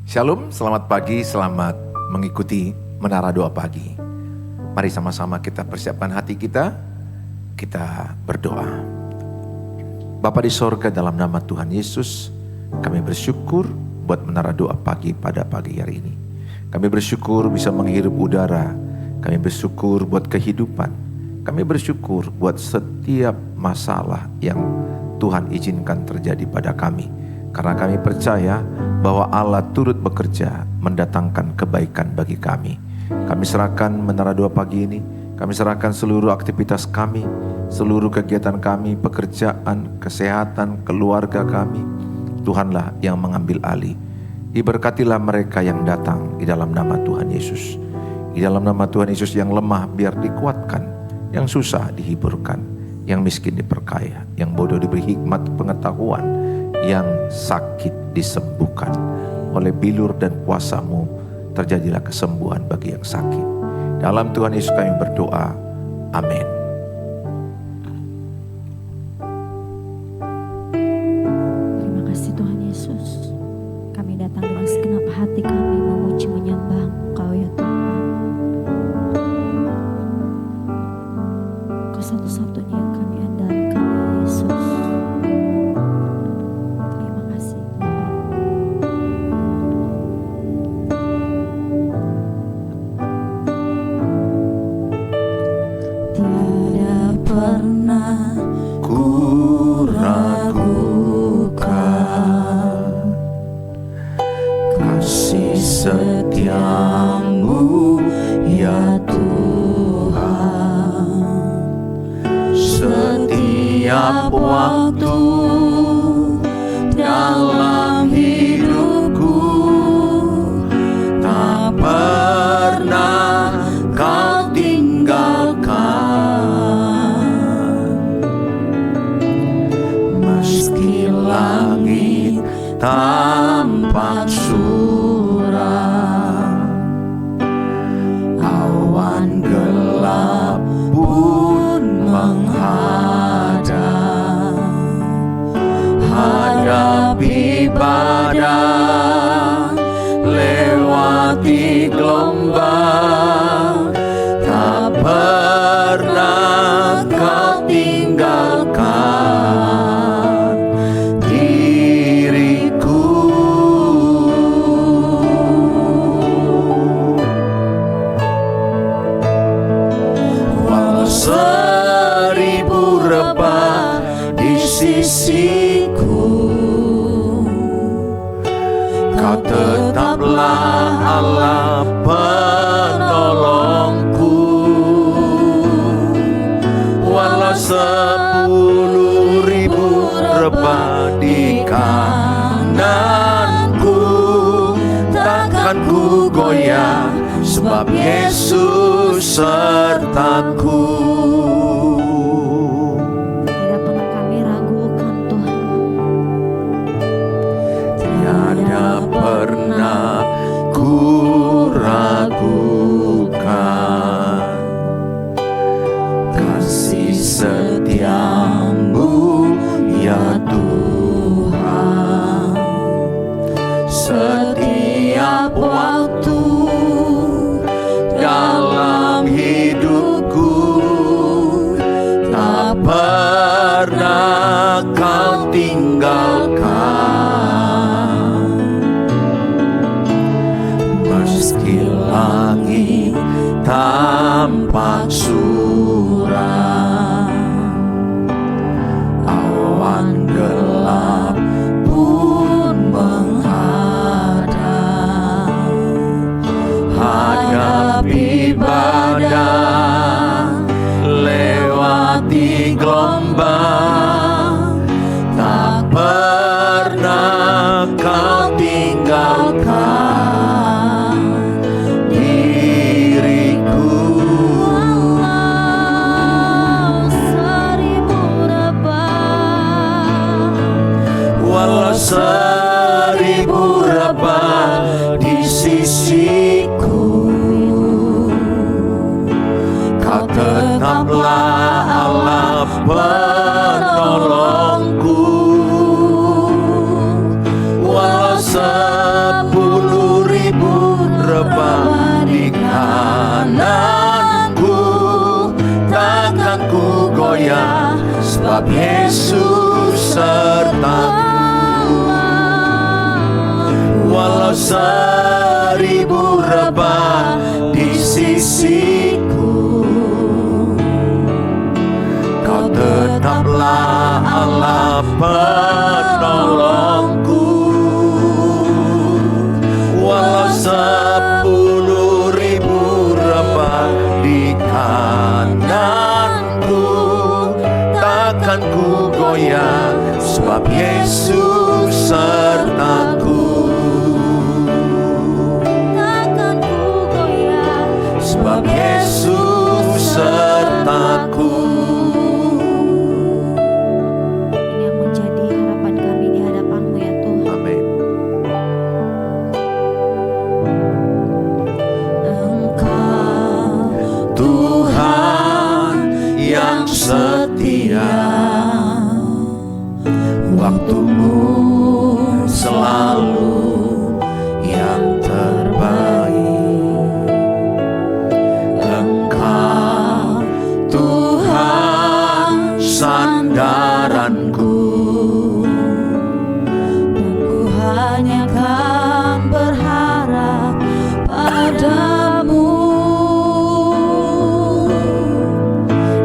Shalom, selamat pagi, selamat mengikuti Menara Doa Pagi. Mari sama-sama kita persiapkan hati kita berdoa. Bapa di sorga, dalam nama Tuhan Yesus, kami bersyukur buat Menara Doa Pagi pada pagi hari ini. Kami bersyukur bisa menghirup udara, kami bersyukur buat kehidupan, kami bersyukur buat setiap masalah yang Tuhan izinkan terjadi pada kami. Karena kami percaya bahwa Allah turut bekerja mendatangkan kebaikan bagi kami. Kami serahkan Menara Doa Pagi ini, kami serahkan seluruh aktivitas kami, seluruh kegiatan kami, pekerjaan, kesehatan, keluarga kami. Tuhanlah yang mengambil alih. Diberkatilah mereka yang datang di dalam nama Tuhan Yesus. Di dalam nama Tuhan Yesus, yang lemah biar dikuatkan, yang susah dihiburkan, yang miskin diperkaya, yang bodoh diberi hikmat pengetahuan, yang sakit disembuhkan. Oleh bilur dan kuasa-Mu terjadilah kesembuhan bagi yang sakit. Dalam Tuhan Yesus kami berdoa. Amin. Terima kasih Tuhan Yesus. Kami datang dengan segenap hati kami memuji menyembah Engkau ya Tuhan. Engkau satu-satunya yang kami andalkan ya Yesus. Terima kasih Tuhan. Tiada pernah ku ragukan kasih setiamu ya Tuhan. Setiap waktu dalam hidupku tak pernah Kau tinggalkan. Meski langit tampak suram, awan gelap pun menghadang. Hadapi badai, lewati gelombang, tak pernah Kau tinggalkan diriku. Walau seribu rebah di sisiku, Kau tetaplah Allah penolongku. Walau 10.000 rebah di kananku, takkan ku goyah, sebab Yesus sertaku. Tidak pernah kami ragukan Tuhan. Tiada pernah ku ragukan kasih setiamu ya Tuhan. Setiap waktu dalam hidupku tak pernah Kau tinggalkan. Meski langit tampak suram, awan gelap pun menghadang. Hadapi badai, lewati gelombang, tak pernah Kau tinggalkan diriku. Walau 1000 rebah di sisiku, Kau tetaplah Allah penolongku. Walau 10 Yesus sertaku. Walau 1000 rebah di sisiku, Kau tetaplah Allah penolongku. Walau 10.000 rebah di kananku, takkan ku goyah, sebab Yesus sertaku. Takkan ku goyah, Sebab Yesus sertaku. Ini yang menjadi harapan kami di hadapan-Mu ya Tuhan. Amin. Engkau Tuhan yang setia, waktumu selalu yang terbaik. Engkau Tuhan sandaranku, dan ku hanya kan berharap padamu.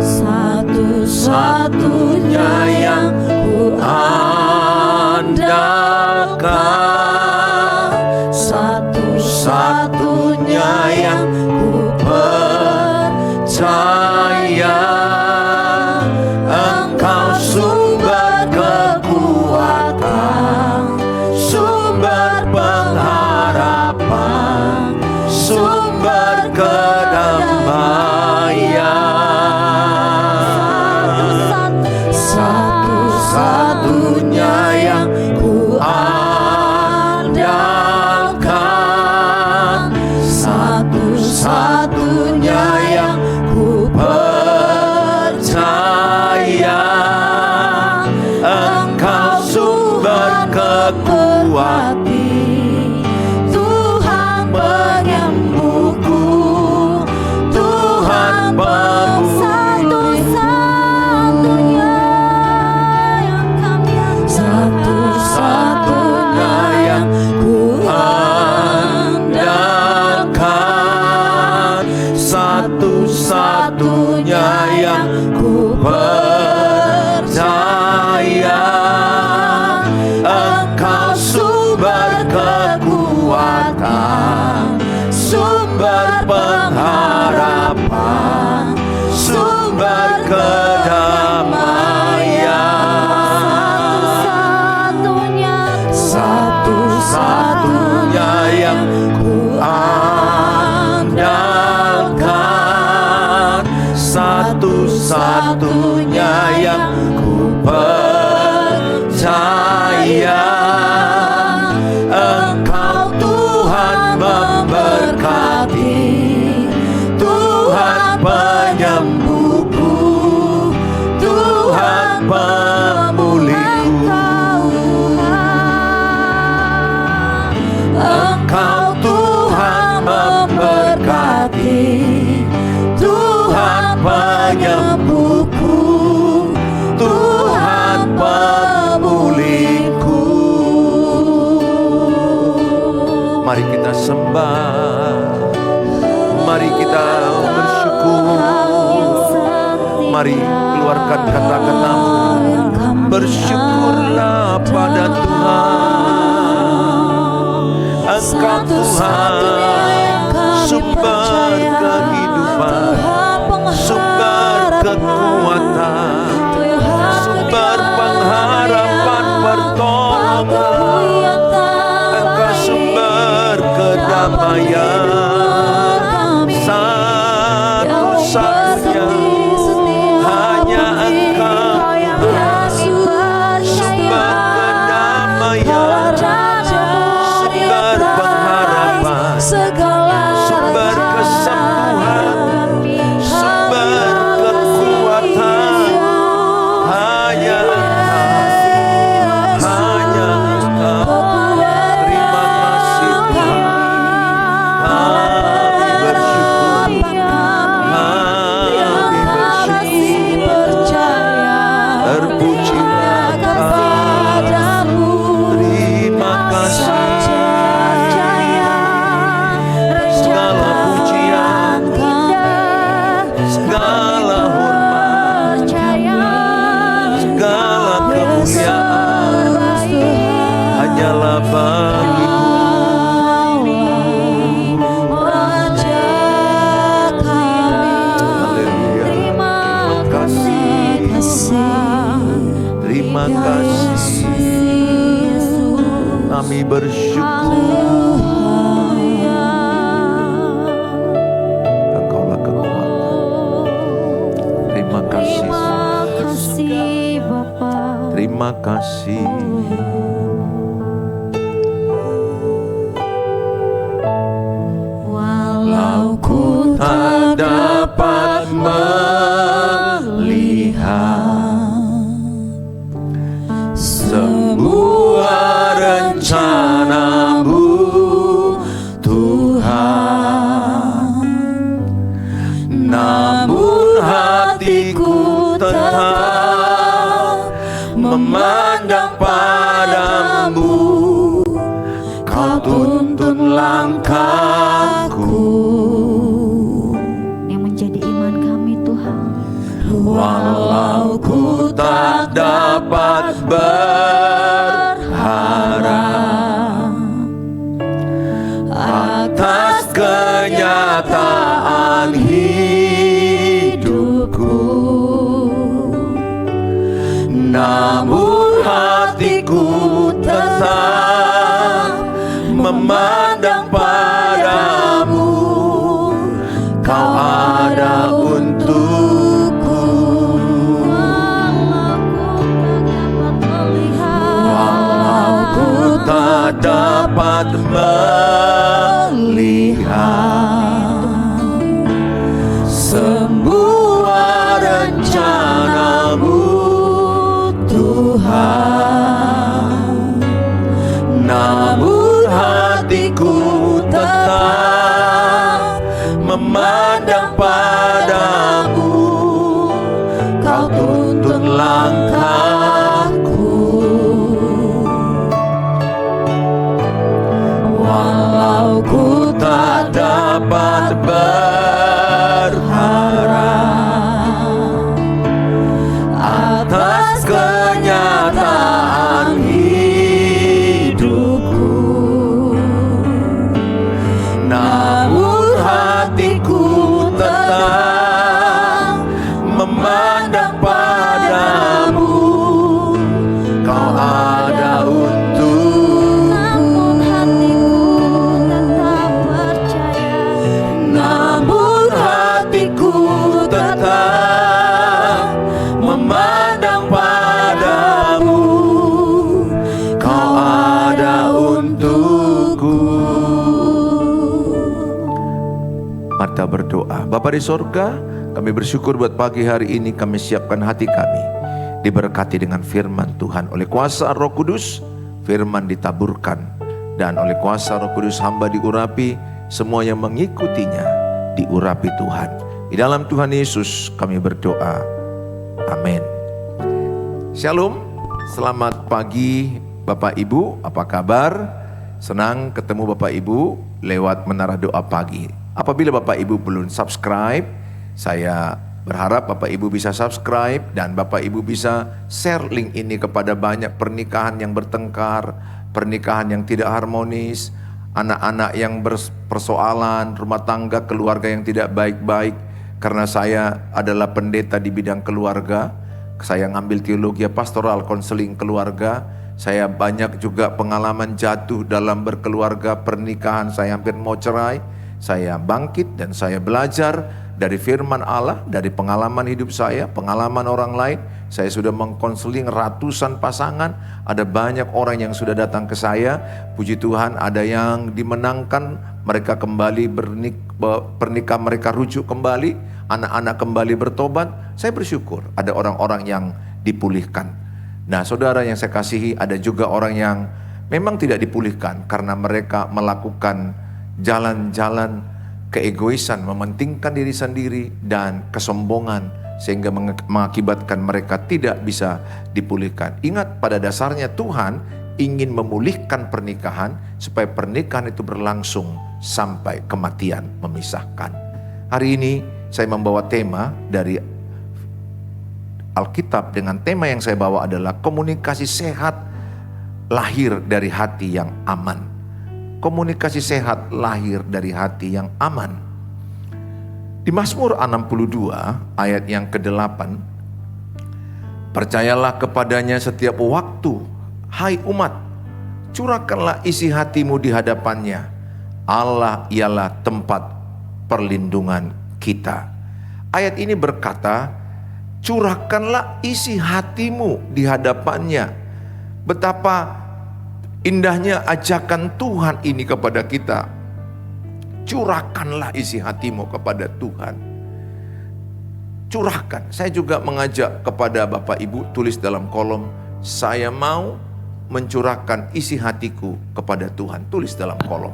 Satu-satunya yang ku andalkan, satu-satunya yang ku percaya. Engkau sumber kekuatan, sumber pengharapan, sumber kedamaian. Satu-satunya yang ku andalkan, satu-satunya yang ku percaya. Engkau sumber kekuatan, Tuhan penyembuhku, Tuhan satu-satunya yang kami satu-satunya yang ku andalkan, satu-satunya yang ku percaya. Engkau sumber kekuatan, sumber pengharapan, sumber kedamaian. Satu-satunya yang ku andalkan, satu-satunya yang ku percaya. Engkau Tuhan memberkati, Tuhan penyembuhku, Tuhan pemulihku. Engkau Tuhan memberkati, Tuhan penyembuhku, Tuhan pemulihku. Mari kita sembah, mari kita bersyukur, mari keluarkan kata-katamu. Bersyukurlah pada Tuhan. Engkau Tuhan, sumber kehidupan, sumber kekuatan, sumber pengharapan, pertolongan. Engkau sumber kedamaian, satu-satunya hanya Engkau sumber kedamaian, sumber pengharapan, sumber kesembuhan, sumber kekuatan. Hanya Engkau, hanya Engkau. Terima kasih Tuhan. Allah bagiku. Raja kami. Haleluya. Terima kasih. Terima kasih. Kami bersyukur. Engkaulah kekuatan. Terima kasih. Bapa. Terima kasih. Walau Ku tak dapat melihat semua rencana-Mu, Tuhan, namun hatiku tetap memandang padamu. Kau tuntun langkahku. yang menjadi iman kami Tuhan. Walau ku tak dapat berharap atas kenyataan hidupku, namun hatiku tetap memandang padamu. Kau ada untukku. Walau ku tak dapat melihat semua rencana-Mu, Tuhan, namun hatiku tetap memandang padamu. Kau tuntun langkahku. Walau ku tak dapat berharap atas kenyataan hidupku, namun hatiku tetap memandang padamu. Kau ada untukku. Namun hatiku tetap percaya. Namun hatiku tetap memandang padamu. Kau ada untukku. Mari kita berdoa. Bapa di sorga, kami bersyukur buat pagi hari ini kami siapkan hati kami diberkati dengan firman Tuhan. Oleh kuasa Roh Kudus, firman ditaburkan, dan oleh kuasa Roh Kudus hamba diurapi, semua yang mengikutinya diurapi Tuhan. Di dalam Tuhan Yesus kami berdoa. Amin. Shalom, selamat pagi Bapak Ibu, apa kabar? Senang ketemu Bapak Ibu lewat Menara Doa Pagi. Apabila Bapak Ibu belum subscribe, saya berharap Bapak Ibu bisa subscribe dan Bapak Ibu bisa share link ini kepada banyak pernikahan yang bertengkar, pernikahan yang tidak harmonis, anak-anak yang berpersoalan, rumah tangga, keluarga yang tidak baik-baik. Karena saya adalah pendeta di bidang keluarga, saya ngambil teologi pastoral konseling keluarga. Saya banyak juga pengalaman jatuh dalam berkeluarga, pernikahan, saya hampir mau cerai. Saya bangkit dan saya belajar dari firman Allah, dari pengalaman hidup saya, pengalaman orang lain. Saya sudah mengkonseling ratusan pasangan, ada banyak orang yang sudah datang ke saya. Puji Tuhan, ada yang dimenangkan, mereka kembali pernikahan mereka rujuk kembali, anak-anak kembali bertobat. Saya bersyukur ada orang-orang yang dipulihkan. Nah saudara yang saya kasihi, ada juga orang yang memang tidak dipulihkan karena mereka melakukan jalan-jalan keegoisan, mementingkan diri sendiri dan kesombongan, sehingga mengakibatkan mereka tidak bisa dipulihkan. Ingat, pada dasarnya Tuhan ingin memulihkan pernikahan supaya pernikahan itu berlangsung sampai kematian memisahkan. Hari ini saya membawa tema dari Alkitab, dengan tema yang saya bawa adalah komunikasi sehat lahir dari hati yang aman. Komunikasi sehat lahir dari hati yang aman. Di Mazmur 62 ayat yang ke-8, percayalah kepadanya setiap waktu, hai umat, curahkanlah isi hatimu di hadapannya. Allah ialah tempat perlindungan kita. Ayat ini berkata, curahkanlah isi hatimu di hadapannya. Betapa indahnya ajakan Tuhan ini kepada kita. Curahkanlah isi hatimu kepada Tuhan. Curahkan. Saya juga mengajak kepada Bapak Ibu, tulis dalam kolom, saya mau mencurahkan isi hatiku kepada Tuhan. Tulis dalam kolom.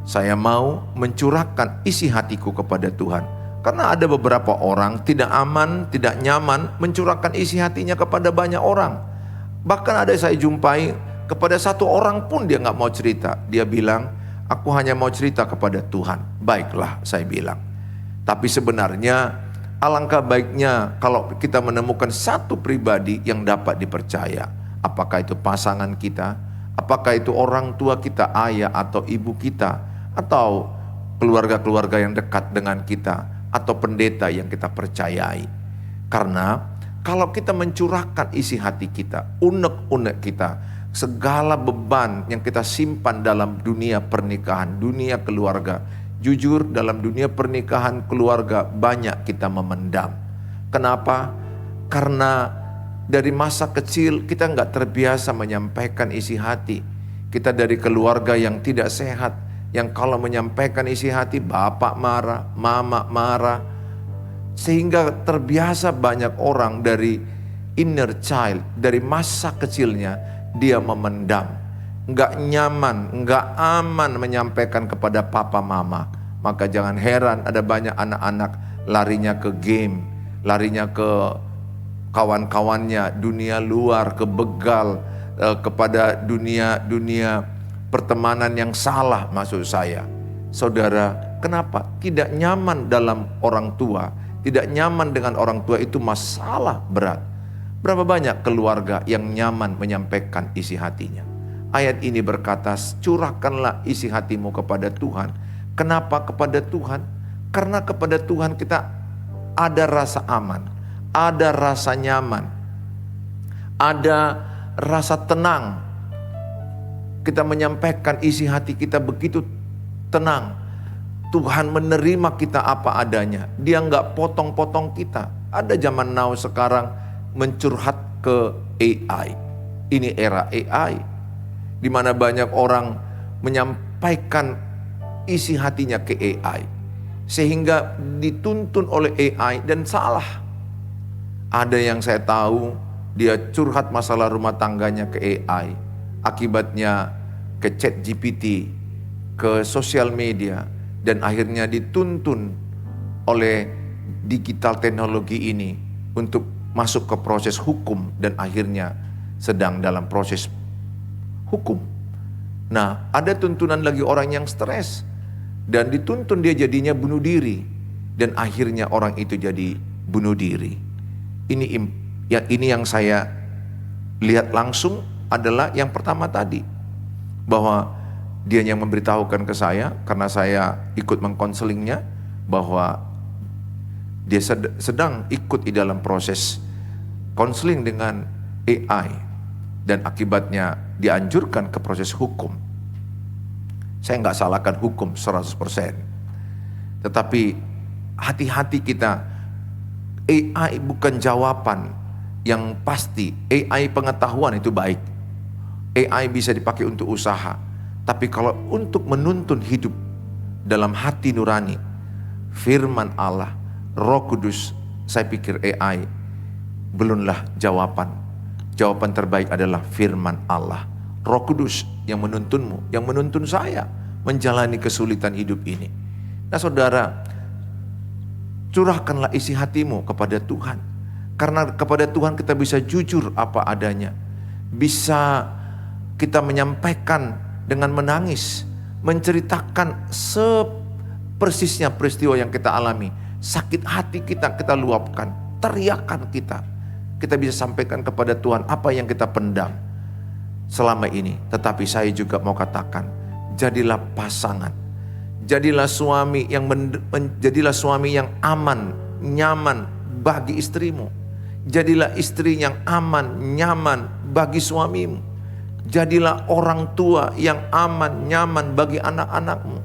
Saya mau mencurahkan isi hatiku kepada Tuhan. Karena ada beberapa orang tidak aman, tidak nyaman mencurahkan isi hatinya kepada banyak orang. Bahkan ada saya jumpai, kepada satu orang pun dia gak mau cerita. Dia bilang, aku hanya mau cerita kepada Tuhan. Baiklah, saya bilang. Tapi sebenarnya alangkah baiknya kalau kita menemukan satu pribadi yang dapat dipercaya. Apakah itu pasangan kita, apakah itu orang tua kita, ayah atau ibu kita, atau keluarga-keluarga yang dekat dengan kita, atau pendeta yang kita percayai. Karena kalau kita mencurahkan isi hati kita, unek-unek kita, segala beban yang kita simpan dalam dunia pernikahan, dunia keluarga. Jujur, dalam dunia pernikahan keluarga banyak kita memendam. Kenapa? Karena dari masa kecil kita nggak terbiasa menyampaikan isi hati. Kita dari keluarga yang tidak sehat, yang kalau menyampaikan isi hati bapak marah, mama marah. Sehingga terbiasa banyak orang dari inner child, dari masa kecilnya dia memendam, nggak nyaman, nggak aman menyampaikan kepada papa mama. Maka jangan heran ada banyak anak-anak larinya ke game, larinya ke kawan-kawannya, dunia luar, ke begal, kepada dunia pertemanan yang salah maksud saya. Saudara, kenapa? Tidak nyaman dalam orang tua, tidak nyaman dengan orang tua itu masalah berat. Berapa banyak keluarga yang nyaman menyampaikan isi hatinya. Ayat ini berkata, curahkanlah isi hatimu kepada Tuhan. Kenapa kepada Tuhan? Karena kepada Tuhan kita ada rasa aman, ada rasa nyaman, ada rasa tenang. Kita menyampaikan isi hati kita begitu tenang. Tuhan menerima kita apa adanya. Dia nggak potong-potong kita. Ada zaman now sekarang mencurhat ke AI. Ini era AI, di mana banyak orang menyampaikan isi hatinya ke AI, sehingga dituntun oleh AI dan salah. Ada yang saya tahu dia curhat masalah rumah tangganya ke AI, akibatnya ke ChatGPT, ke sosial media, dan akhirnya dituntun oleh digital teknologi ini untuk masuk ke proses hukum dan akhirnya sedang dalam proses hukum. Nah, ada tuntunan lagi orang yang stres dan dituntun dia jadinya bunuh diri dan akhirnya orang itu jadi bunuh diri. Ini yang saya lihat langsung adalah yang pertama tadi, bahwa dia yang memberitahukan ke saya karena saya ikut mengkonselingnya bahwa dia sedang ikut di dalam proses konseling dengan AI dan akibatnya dianjurkan ke proses hukum. Saya nggak salahkan hukum 100%. Tetapi hati-hati kita, AI bukan jawaban yang pasti. AI pengetahuan itu baik. AI bisa dipakai untuk usaha. Tapi kalau untuk menuntun hidup dalam hati nurani, firman Allah, Roh Kudus, saya pikir AI belumlah jawaban. Jawaban terbaik adalah firman Allah. Roh Kudus yang menuntunmu, yang menuntun saya menjalani kesulitan hidup ini. Nah saudara, curahkanlah isi hatimu kepada Tuhan. Karena kepada Tuhan kita bisa jujur apa adanya. Bisa kita menyampaikan dengan menangis, menceritakan sepersisnya peristiwa yang kita alami. Sakit hati kita luapkan, teriakan kita bisa sampaikan kepada Tuhan apa yang kita pendam. selama ini. Tetapi saya juga mau katakan, jadilah pasangan. Jadilah suami yang jadilah suami yang aman, nyaman bagi istrimu. Jadilah istri yang aman, nyaman bagi suamimu. Jadilah orang tua yang aman, nyaman bagi anak-anakmu.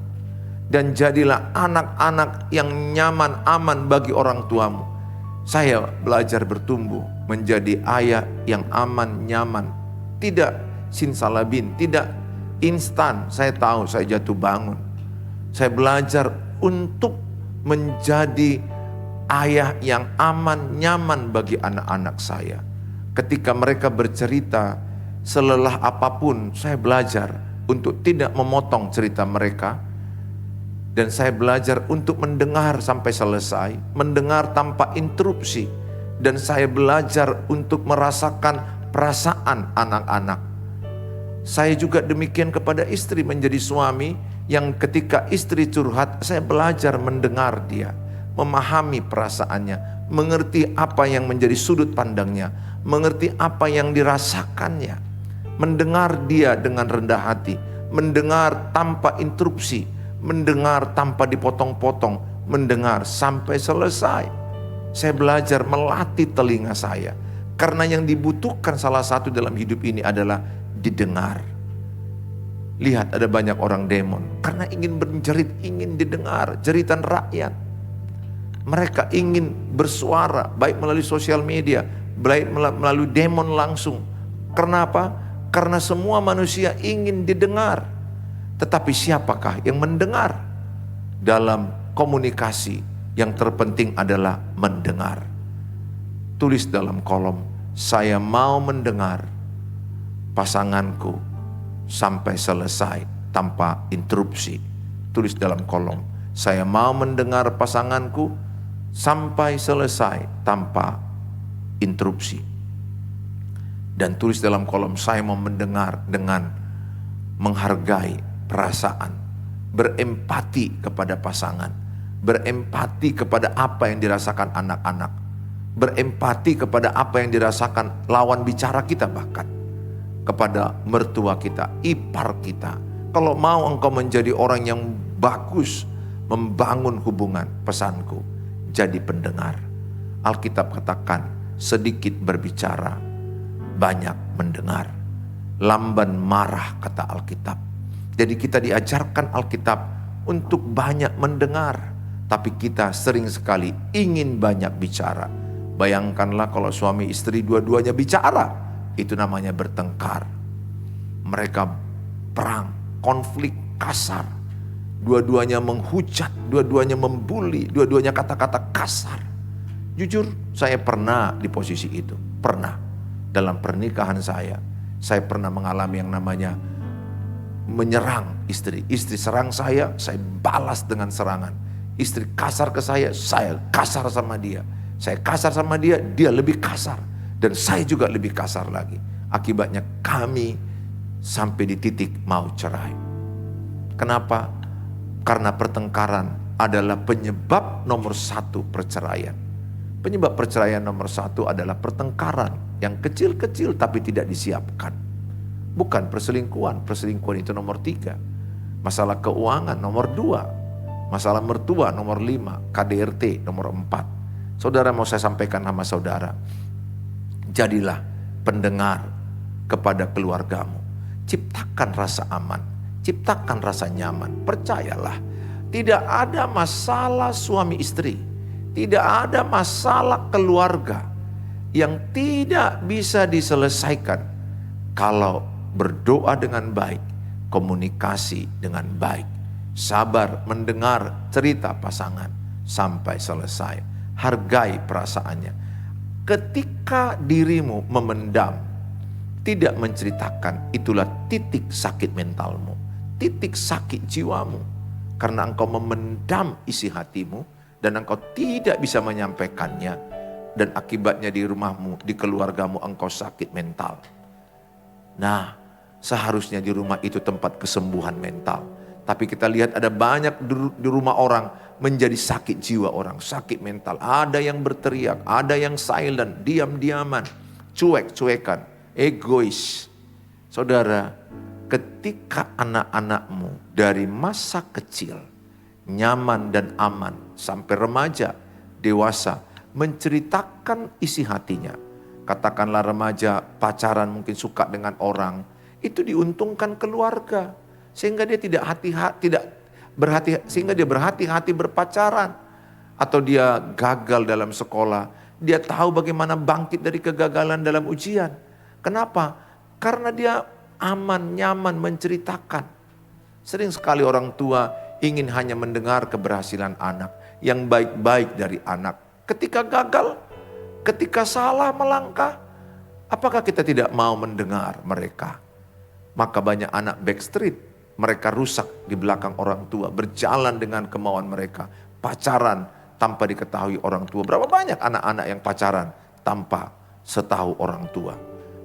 Dan jadilah anak-anak yang nyaman, aman bagi orang tuamu. Saya belajar bertumbuh menjadi ayah yang aman, nyaman. Tidak simsalabim, tidak instan. Saya tahu saya jatuh bangun. Saya belajar untuk menjadi ayah yang aman, nyaman bagi anak-anak saya. Ketika mereka bercerita, selelah apapun, saya belajar untuk tidak memotong cerita mereka. Dan saya belajar untuk mendengar sampai selesai, mendengar tanpa interupsi. Dan saya belajar untuk merasakan perasaan anak-anak. Saya juga demikian kepada istri, menjadi suami yang ketika istri curhat, saya belajar mendengar dia, memahami perasaannya, mengerti apa yang menjadi sudut pandangnya, mengerti apa yang dirasakannya, mendengar dia dengan rendah hati, mendengar tanpa interupsi, mendengar tanpa dipotong-potong, mendengar sampai selesai. Saya belajar melatih telinga saya, karena yang dibutuhkan salah satu dalam hidup ini adalah didengar. Lihat, ada banyak orang demon karena ingin berjerit, ingin didengar, jeritan rakyat. Mereka ingin bersuara, baik melalui sosial media, baik melalui demon langsung. Kenapa? Karena semua manusia ingin didengar. Tetapi siapakah yang mendengar? Dalam komunikasi yang terpenting adalah mendengar. Tulis dalam kolom, saya mau mendengar pasanganku sampai selesai tanpa interupsi. Tulis dalam kolom, saya mau mendengar pasanganku sampai selesai tanpa interupsi. Dan tulis dalam kolom, saya mau mendengar dengan menghargai perasaan, berempati kepada pasangan, berempati kepada apa yang dirasakan anak-anak, berempati kepada apa yang dirasakan lawan bicara kita, bahkan kepada mertua kita, ipar kita. Kalau mau engkau menjadi orang yang bagus, membangun hubungan, pesanku, jadi pendengar. Alkitab katakan, sedikit berbicara, banyak mendengar. Lamban marah, kata Alkitab. Jadi kita diajarkan Alkitab untuk banyak mendengar. Tapi kita sering sekali ingin banyak bicara. Bayangkanlah kalau suami istri dua-duanya bicara. Itu namanya bertengkar. Mereka perang, konflik kasar. Dua-duanya menghujat, dua-duanya membuli, dua-duanya kata-kata kasar. Jujur, saya pernah di posisi itu. Pernah. Dalam pernikahan saya pernah mengalami yang namanya menyerang istri. Istri serang saya balas dengan serangan. Istri kasar ke saya kasar sama dia. Saya kasar sama dia, dia lebih kasar. Dan saya juga lebih kasar lagi. Akibatnya kami sampai di titik mau cerai. Kenapa? Karena pertengkaran adalah penyebab nomor satu perceraian. Penyebab perceraian nomor satu adalah pertengkaran yang kecil-kecil tapi tidak disiapkan. Bukan perselingkuhan. Perselingkuhan itu nomor 3. Masalah keuangan nomor 2. Masalah mertua nomor 5. KDRT nomor 4. Saudara, mau saya sampaikan sama saudara. Jadilah pendengar kepada keluargamu. Ciptakan rasa aman. Ciptakan rasa nyaman. Percayalah, tidak ada masalah suami istri. Tidak ada masalah keluarga yang tidak bisa diselesaikan kalau berdoa dengan baik, komunikasi dengan baik, sabar mendengar cerita pasangan sampai selesai. Hargai perasaannya. Ketika dirimu memendam, tidak menceritakan, itulah titik sakit mentalmu, titik sakit jiwamu. Karena engkau memendam isi hatimu dan engkau tidak bisa menyampaikannya. Dan akibatnya di rumahmu, di keluargamu engkau sakit mental. Nah, seharusnya di rumah itu tempat kesembuhan mental. Tapi kita lihat ada banyak di rumah orang menjadi sakit jiwa orang, sakit mental. Ada yang berteriak, ada yang silent, diam-diaman, cuek-cuekan, egois. Saudara, ketika anak-anakmu dari masa kecil, nyaman dan aman, sampai remaja, dewasa, menceritakan isi hatinya. Katakanlah remaja pacaran mungkin suka dengan orang, itu diuntungkan keluarga. Sehingga dia sehingga dia berhati-hati berpacaran. Atau dia gagal dalam sekolah, dia tahu bagaimana bangkit dari kegagalan dalam ujian. Kenapa? Karena dia aman, nyaman menceritakan. Sering sekali orang tua ingin hanya mendengar keberhasilan anak, yang baik-baik dari anak. Ketika gagal, ketika salah melangkah, apakah kita tidak mau mendengar mereka? Maka banyak anak backstreet, mereka rusak di belakang orang tua, berjalan dengan kemauan mereka, pacaran tanpa diketahui orang tua. Berapa banyak anak-anak yang pacaran tanpa setahu orang tua?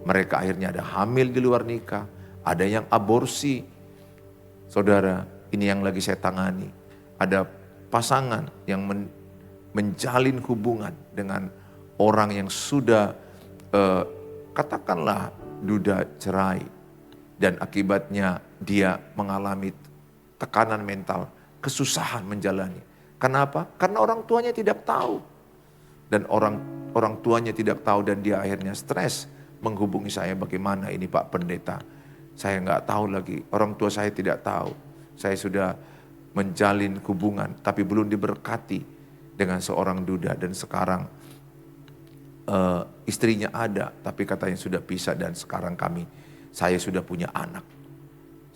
Mereka akhirnya ada hamil di luar nikah, ada yang aborsi. Saudara, ini yang lagi saya tangani. Ada pasangan yang menjalin hubungan dengan orang yang sudah katakanlah duda cerai. Dan akibatnya dia mengalami tekanan mental, kesusahan menjalani. Kenapa? Karena orang tuanya tidak tahu. Dan orang tuanya tidak tahu dan dia akhirnya stres. Menghubungi saya, bagaimana ini Pak Pendeta? Saya nggak tahu lagi, orang tua saya tidak tahu. Saya sudah menjalin hubungan tapi belum diberkati dengan seorang duda. Dan sekarang istrinya ada tapi katanya sudah pisah dan sekarang saya sudah punya anak.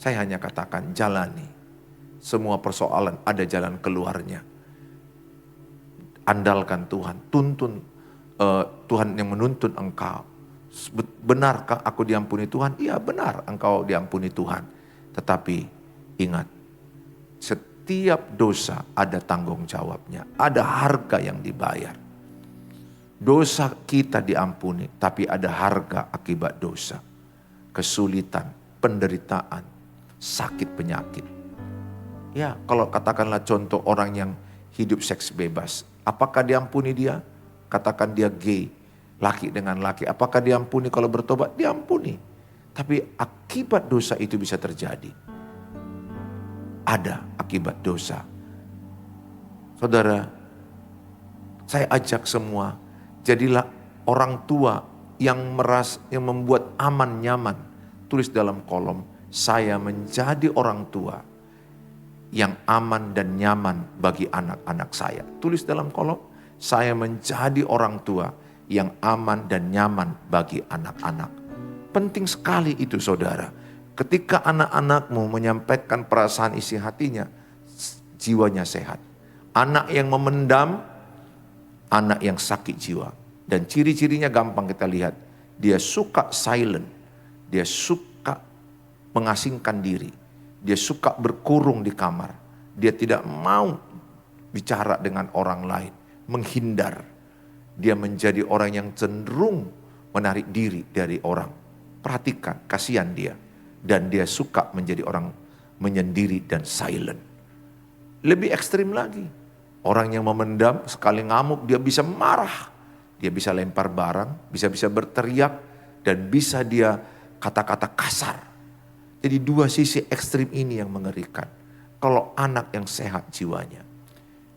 Saya hanya katakan jalani. Semua persoalan ada jalan keluarnya. Andalkan Tuhan, tuntun Tuhan yang menuntun engkau. Benarkah aku diampuni Tuhan? Iya benar, engkau diampuni Tuhan. Tetapi ingat, setiap dosa ada tanggung jawabnya, ada harga yang dibayar. Dosa kita diampuni, tapi ada harga akibat dosa. Kesulitan, penderitaan, sakit penyakit. Ya, kalau katakanlah contoh orang yang hidup seks bebas, apakah diampuni dia? Katakan dia gay. Laki dengan laki, apakah diampuni kalau bertobat? Diampuni. Tapi akibat dosa itu bisa terjadi. Ada akibat dosa. Saudara, saya ajak semua, jadilah orang tua yang membuat aman nyaman. Tulis dalam kolom, saya menjadi orang tua yang aman dan nyaman bagi anak-anak saya. Tulis dalam kolom, saya menjadi orang tua yang aman dan nyaman bagi anak-anak. Penting sekali itu saudara. Ketika anak-anakmu menyampaikan perasaan isi hatinya, jiwanya sehat. Anak yang memendam, anak yang sakit jiwa. Dan ciri-cirinya gampang kita lihat. Dia suka silent, dia suka mengasingkan diri, dia suka berkurung di kamar. Dia tidak mau bicara dengan orang lain, menghindar. Dia menjadi orang yang cenderung menarik diri dari orang. Perhatikan, kasihan dia. Dan dia suka menjadi orang menyendiri dan silent. Lebih ekstrim lagi. Orang yang memendam, sekali ngamuk dia bisa marah. Dia bisa lempar barang, bisa berteriak. Dan bisa dia kata-kata kasar. Jadi dua sisi ekstrim ini yang mengerikan. Kalau anak yang sehat jiwanya,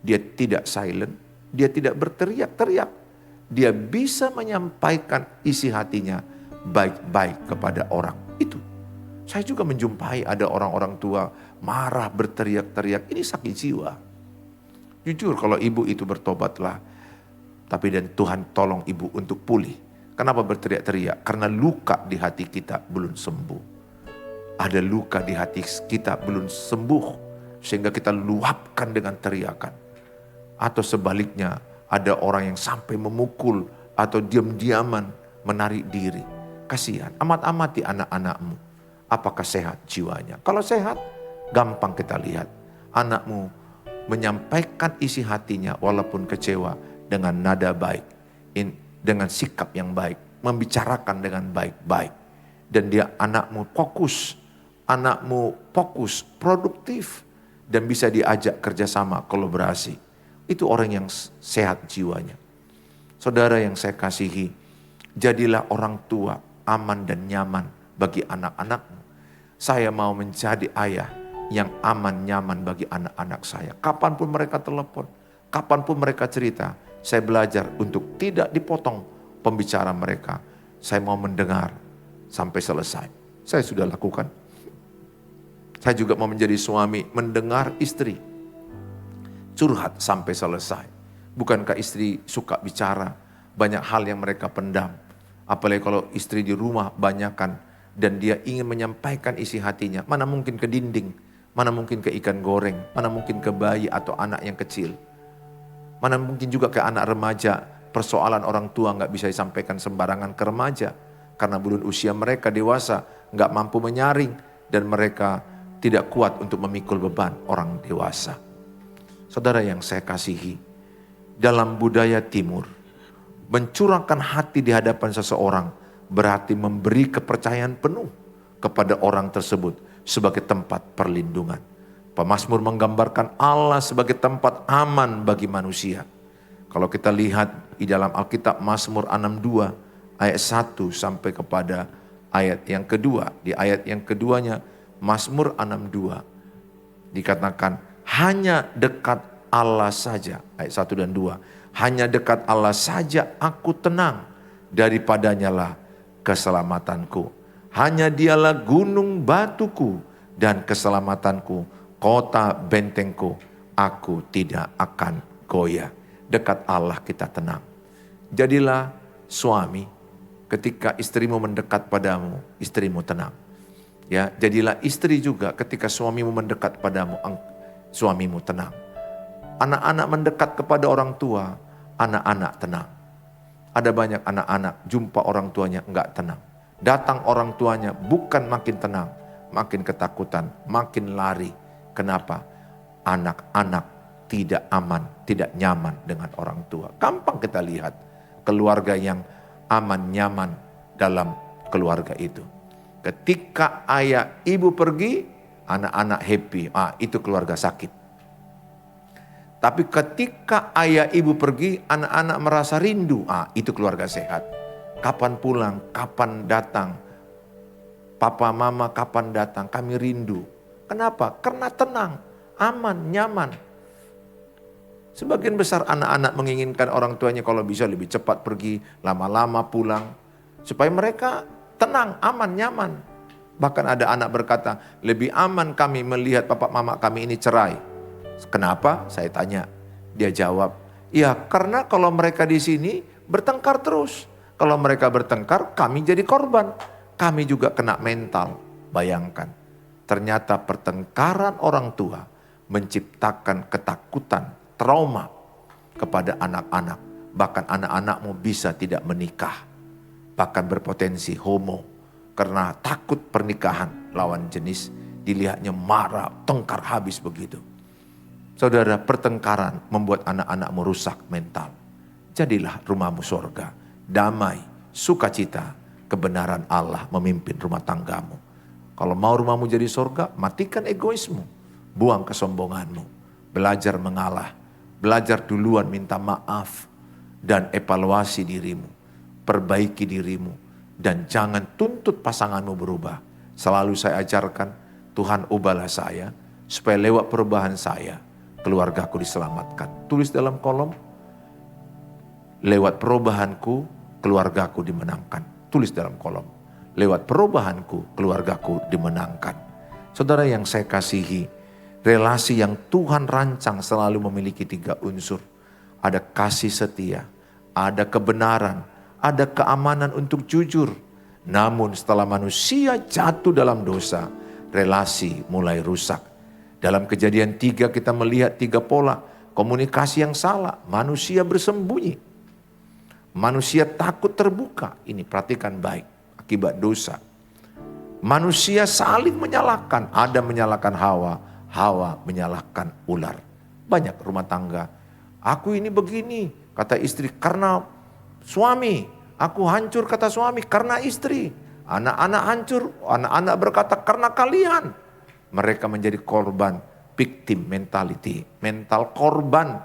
dia tidak silent, dia tidak berteriak-teriak. Dia bisa menyampaikan isi hatinya baik-baik kepada orang. Itu. Saya juga menjumpai ada orang-orang tua marah, berteriak-teriak. Ini sakit jiwa. Jujur kalau ibu itu bertobatlah. Tapi dan Tuhan tolong ibu untuk pulih. Kenapa berteriak-teriak? Karena luka di hati kita belum sembuh. Ada luka di hati kita belum sembuh. Sehingga kita luapkan dengan teriakan. Atau sebaliknya, ada orang yang sampai memukul atau diam-diaman menarik diri. Kasihan, amat-amati anak-anakmu. Apakah sehat jiwanya? Kalau sehat, gampang kita lihat. Anakmu menyampaikan isi hatinya walaupun kecewa dengan nada baik. Dengan sikap yang baik. Membicarakan dengan baik-baik. Dan anakmu fokus, produktif. Dan bisa diajak kerjasama, kolaborasi. Itu orang yang sehat jiwanya. Saudara yang saya kasihi, jadilah orang tua aman dan nyaman bagi anak-anakmu. Saya mau menjadi ayah yang aman nyaman bagi anak-anak saya. Kapanpun mereka telepon, kapanpun mereka cerita, saya belajar untuk tidak dipotong pembicara mereka. Saya mau mendengar sampai selesai. Saya sudah lakukan. Saya juga mau menjadi suami, mendengar istri curhat sampai selesai. Bukankah istri suka bicara, banyak hal yang mereka pendam. Apalagi kalau istri di rumah banyakkan dan dia ingin menyampaikan isi hatinya. Mana mungkin ke dinding, mana mungkin ke ikan goreng, mana mungkin ke bayi atau anak yang kecil. Mana mungkin juga ke anak remaja, persoalan orang tua gak bisa disampaikan sembarangan ke remaja. Karena belum usia mereka dewasa, gak mampu menyaring dan mereka tidak kuat untuk memikul beban orang dewasa. Saudara yang saya kasihi, dalam budaya timur, mencurahkan hati di hadapan seseorang berarti memberi kepercayaan penuh kepada orang tersebut sebagai tempat perlindungan. Pemazmur menggambarkan Allah sebagai tempat aman bagi manusia. Kalau kita lihat di dalam Alkitab Mazmur 62 ayat 1 sampai kepada ayat yang kedua. Di ayat yang keduanya Mazmur 62 dikatakan hanya dekat Allah saja. Ayat 1 dan 2. Hanya dekat Allah saja aku tenang, daripadanya lah keselamatanku. Hanya dialah gunung batuku dan keselamatanku, kota bentengku, aku tidak akan goyah. Dekat Allah kita tenang. Jadilah suami, ketika istrimu mendekat padamu, istrimu tenang. Ya, jadilah istri juga ketika suamimu mendekat padamu, suamimu tenang. Anak-anak mendekat kepada orang tua, anak-anak tenang. Ada banyak anak-anak jumpa orang tuanya enggak tenang. Datang orang tuanya bukan makin tenang, makin ketakutan, makin lari. Kenapa? Anak-anak tidak aman, tidak nyaman dengan orang tua. Gampang kita lihat keluarga yang aman, nyaman dalam keluarga itu. Ketika ayah ibu pergi, anak-anak happy. Itu keluarga sakit. Tapi ketika ayah ibu pergi, anak-anak merasa rindu. Itu keluarga sehat. Kapan pulang, kapan datang. Papa mama kapan datang, kami rindu. Kenapa? Karena tenang, aman, nyaman. Sebagian besar anak-anak menginginkan orang tuanya kalau bisa lebih cepat pergi, lama-lama pulang. Supaya mereka tenang, aman, nyaman. Bahkan ada anak berkata, lebih aman kami melihat papa mama kami ini cerai. Kenapa? Saya tanya. Dia jawab, ya karena kalau mereka di sini bertengkar terus. Kalau mereka bertengkar, kami jadi korban. Kami juga kena mental. Bayangkan, ternyata pertengkaran orang tua menciptakan ketakutan, trauma kepada anak-anak. Bahkan anak-anakmu bisa tidak menikah. Bahkan berpotensi homo. Karena takut pernikahan lawan jenis, dilihatnya marah, tengkar habis begitu. Saudara, pertengkaran membuat anak-anakmu rusak mental. Jadilah rumahmu surga, damai, sukacita, kebenaran Allah memimpin rumah tanggamu. Kalau mau rumahmu jadi surga, matikan egoismu, buang kesombonganmu, belajar mengalah, belajar duluan minta maaf, dan evaluasi dirimu, perbaiki dirimu, dan jangan tuntut pasanganmu berubah. Selalu saya ajarkan, Tuhan ubahlah saya, supaya lewat perubahan saya, keluargaku diselamatkan. Tulis dalam kolom, lewat perubahanku, keluargaku dimenangkan. Tulis dalam kolom, lewat perubahanku, keluargaku dimenangkan. Saudara yang saya kasihi, relasi yang Tuhan rancang selalu memiliki 3 unsur. Ada kasih setia, ada kebenaran, ada keamanan untuk jujur. Namun setelah manusia jatuh dalam dosa, relasi mulai rusak. Dalam Kejadian 3 kita melihat 3 pola komunikasi yang salah. Manusia bersembunyi. Manusia takut terbuka. Ini perhatikan baik, akibat dosa. Manusia saling menyalahkan. Adam menyalahkan Hawa, Hawa menyalahkan ular. Banyak rumah tangga. Aku ini begini, kata istri, karena suami. Aku hancur, kata suami, karena istri. Anak-anak hancur, anak-anak berkata karena kalian. Mereka menjadi korban, victim mentality, mental korban.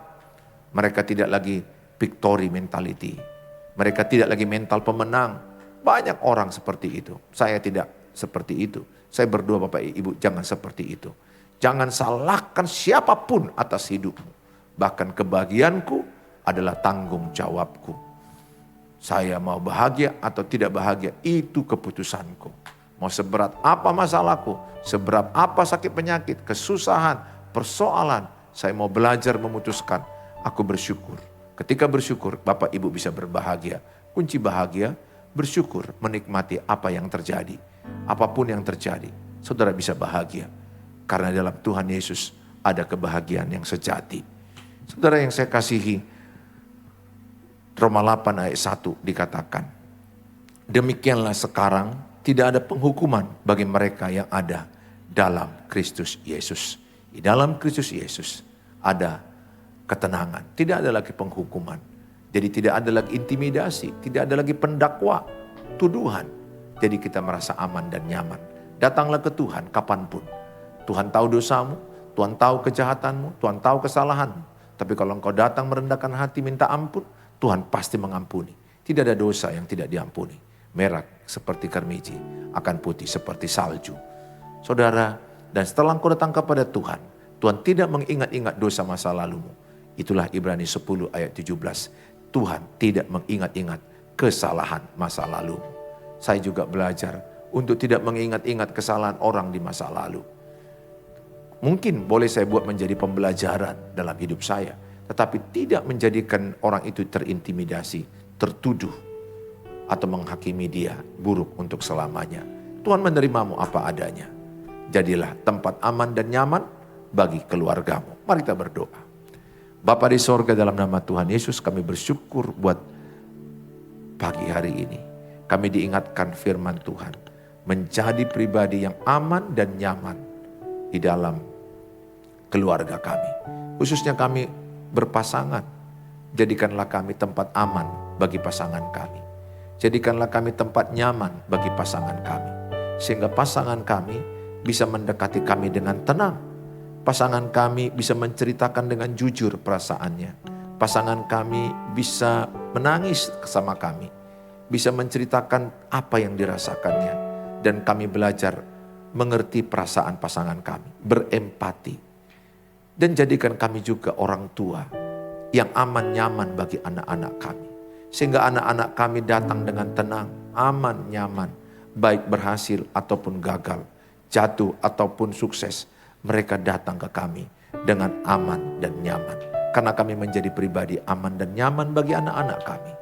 Mereka tidak lagi victory mentality. Mereka tidak lagi mental pemenang. Banyak orang seperti itu. Saya tidak seperti itu. Saya berdoa Bapak Ibu, jangan seperti itu. Jangan salahkan siapapun atas hidupmu. Bahkan kebahagiaanku adalah tanggung jawabku. Saya mau bahagia atau tidak bahagia, itu keputusanku. Mau seberat apa masalahku, seberat apa sakit penyakit, kesusahan, persoalan, saya mau belajar memutuskan. Aku bersyukur. Ketika bersyukur, Bapak Ibu bisa berbahagia. Kunci bahagia, bersyukur, menikmati apa yang terjadi. Apapun yang terjadi, saudara bisa bahagia. Karena dalam Tuhan Yesus ada kebahagiaan yang sejati. Saudara yang saya kasihi, Roma 8 ayat 1 dikatakan, demikianlah sekarang tidak ada penghukuman bagi mereka yang ada dalam Kristus Yesus. Di dalam Kristus Yesus ada ketenangan, tidak ada lagi penghukuman. Jadi tidak ada lagi intimidasi, tidak ada lagi pendakwa, tuduhan. Jadi kita merasa aman dan nyaman. Datanglah ke Tuhan kapanpun. Tuhan tahu dosamu, Tuhan tahu kejahatanmu, Tuhan tahu kesalahanmu. Tapi kalau engkau datang merendahkan hati minta ampun, Tuhan pasti mengampuni. Tidak ada dosa yang tidak diampuni. Merah seperti karmiji, akan putih seperti salju. Saudara, dan setelah engkau datang kepada Tuhan, Tuhan tidak mengingat-ingat dosa masa lalumu. Itulah Ibrani 10 ayat 17. Tuhan tidak mengingat-ingat kesalahan masa lalu. Saya juga belajar untuk tidak mengingat-ingat kesalahan orang di masa lalu. Mungkin boleh saya buat menjadi pembelajaran dalam hidup saya. Tetapi tidak menjadikan orang itu terintimidasi, tertuduh, atau menghakimi dia buruk untuk selamanya. Tuhan menerimamu apa adanya. Jadilah tempat aman dan nyaman bagi keluargamu. Mari kita berdoa. Bapa di sorga, dalam nama Tuhan Yesus kami bersyukur buat pagi hari ini. Kami diingatkan firman Tuhan. Menjadi pribadi yang aman dan nyaman di dalam keluarga kami. Khususnya kami berpasangan. Jadikanlah kami tempat aman bagi pasangan kami. Jadikanlah kami tempat nyaman bagi pasangan kami. Sehingga pasangan kami bisa mendekati kami dengan tenang. Pasangan kami bisa menceritakan dengan jujur perasaannya. Pasangan kami bisa menangis bersama kami. Bisa menceritakan apa yang dirasakannya. Dan kami belajar mengerti perasaan pasangan kami. Berempati. Dan jadikan kami juga orang tua yang aman nyaman bagi anak-anak kami. Sehingga anak-anak kami datang dengan tenang, aman, nyaman. Baik berhasil ataupun gagal. Jatuh ataupun sukses. Mereka datang ke kami dengan aman dan nyaman. Karena kami menjadi pribadi aman dan nyaman bagi anak-anak kami.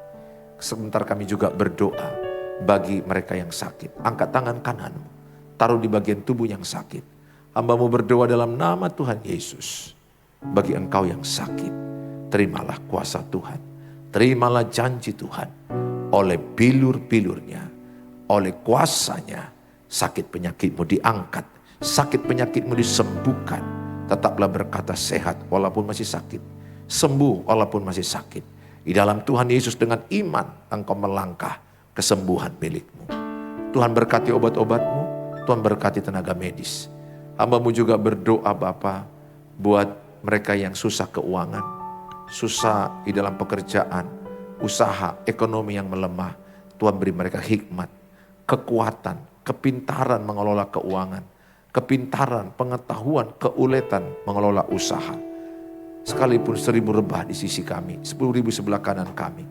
Sebentar kami juga berdoa bagi mereka yang sakit. Angkat tangan kananmu, taruh di bagian tubuh yang sakit. Hamba-Mu berdoa dalam nama Tuhan Yesus. Bagi engkau yang sakit, terimalah kuasa Tuhan. Terimalah janji Tuhan. Oleh bilur-bilurnya, oleh kuasanya, sakit penyakitmu diangkat. Sakit penyakitmu disembuhkan. Tetaplah berkata sehat walaupun masih sakit. Sembuh walaupun masih sakit. Di dalam Tuhan Yesus dengan iman engkau melangkah kesembuhan milikmu. Tuhan berkati obat-obatmu. Tuhan berkati tenaga medis. Hamba-Mu juga berdoa Bapa buat mereka yang susah keuangan. Susah di dalam pekerjaan. Usaha, ekonomi yang melemah. Tuhan beri mereka hikmat, kekuatan, kepintaran mengelola keuangan. Kepintaran, pengetahuan, keuletan mengelola usaha. Sekalipun 1000 rebah di sisi kami, 10.000 sebelah kanan kami.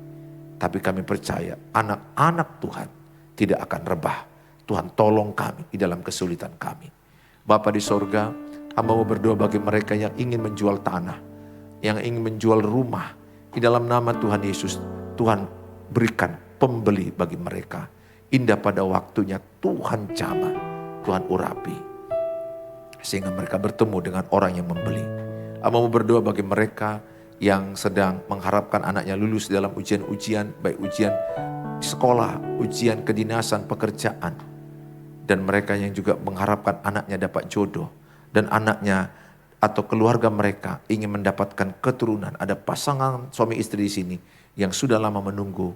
Tapi kami percaya anak-anak Tuhan tidak akan rebah. Tuhan tolong kami di dalam kesulitan kami. Bapa di sorga, hamba-Mu berdoa bagi mereka yang ingin menjual tanah, yang ingin menjual rumah. Di dalam nama Tuhan Yesus, Tuhan berikan pembeli bagi mereka. Indah pada waktunya Tuhan jamah, Tuhan urapi. Sehingga mereka bertemu dengan orang yang membeli. Hamba-Mu berdoa bagi mereka yang sedang mengharapkan anaknya lulus dalam ujian-ujian, baik ujian sekolah, ujian kedinasan, pekerjaan. Dan mereka yang juga mengharapkan anaknya dapat jodoh. Dan anaknya atau keluarga mereka ingin mendapatkan keturunan. Ada pasangan suami istri di sini yang sudah lama menunggu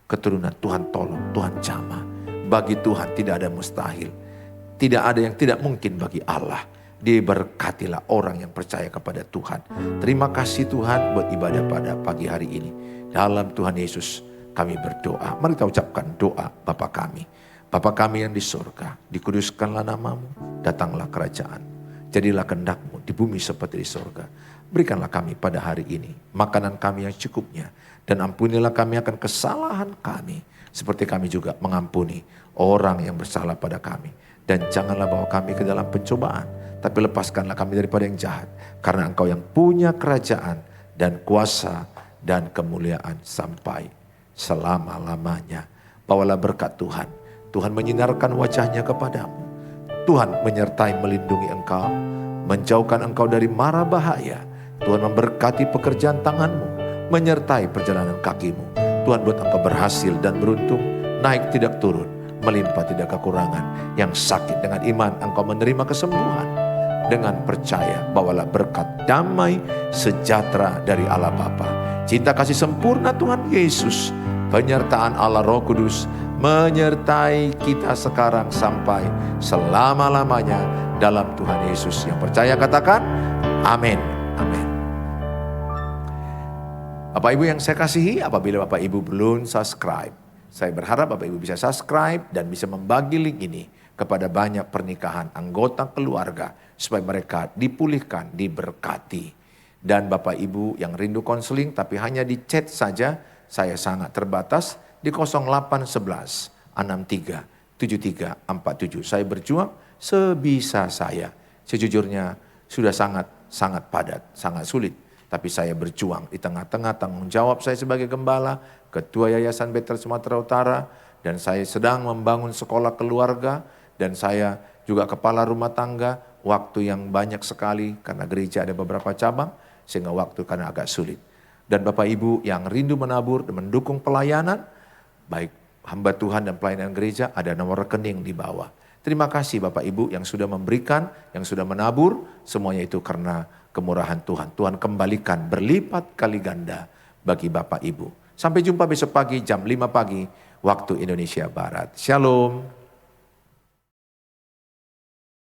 keturunan. Tuhan tolong, Tuhan jamah. Bagi Tuhan tidak ada mustahil. Tidak ada yang tidak mungkin bagi Allah. Diberkatilah orang yang percaya kepada Tuhan. Terima kasih Tuhan buat ibadah pada pagi hari ini. Dalam Tuhan Yesus kami berdoa. Mari kita ucapkan doa Bapa kami. Bapa kami yang di surga, dikuduskanlah namamu, datanglah kerajaan. Jadilah kehendakmu di bumi seperti di surga. Berikanlah kami pada hari ini makanan kami yang cukupnya. Dan ampunilah kami akan kesalahan kami. Seperti kami juga mengampuni orang yang bersalah pada kami. Dan janganlah bawa kami ke dalam pencobaan. Tapi lepaskanlah kami daripada yang jahat. Karena Engkau yang punya kerajaan dan kuasa dan kemuliaan sampai selama-lamanya. Bawalah berkat Tuhan. Tuhan menyinarkan wajahnya kepadamu. Tuhan menyertai melindungi engkau. Menjauhkan engkau dari mara bahaya. Tuhan memberkati pekerjaan tanganmu. Menyertai perjalanan kakimu. Tuhan buat engkau berhasil dan beruntung. Naik tidak turun. Melimpah tidak kekurangan. Yang sakit dengan iman engkau menerima kesembuhan. Dengan percaya bawalah berkat damai sejahtera dari Allah Bapa. Cinta kasih sempurna Tuhan Yesus. Penyertaan Allah Roh Kudus menyertai kita sekarang sampai selama-lamanya dalam Tuhan Yesus. Yang percaya katakan amin. Amin. Bapak Ibu yang saya kasihi, apabila Bapak Ibu belum subscribe, saya berharap Bapak Ibu bisa subscribe dan bisa membagi link ini kepada banyak pernikahan anggota keluarga supaya mereka dipulihkan, diberkati. Dan Bapak Ibu yang rindu konseling tapi hanya di chat saja, saya sangat terbatas di 0811 63 73 47. Saya berjuang sebisa saya. Sejujurnya sudah sangat padat, sangat sulit. Tapi saya berjuang di tengah-tengah tanggung jawab saya sebagai gembala, Ketua Yayasan Betel Sumatera Utara, dan saya sedang membangun sekolah keluarga, dan saya juga kepala rumah tangga, waktu yang banyak sekali karena gereja ada beberapa cabang, sehingga waktu karena agak sulit. Dan Bapak Ibu yang rindu menabur dan mendukung pelayanan, baik hamba Tuhan dan pelayanan gereja, ada nomor rekening di bawah. Terima kasih Bapak Ibu yang sudah memberikan, yang sudah menabur, semuanya itu karena kemurahan Tuhan. Tuhan kembalikan berlipat kali ganda bagi Bapak Ibu. Sampai jumpa besok pagi jam 5 pagi waktu Indonesia Barat. Shalom.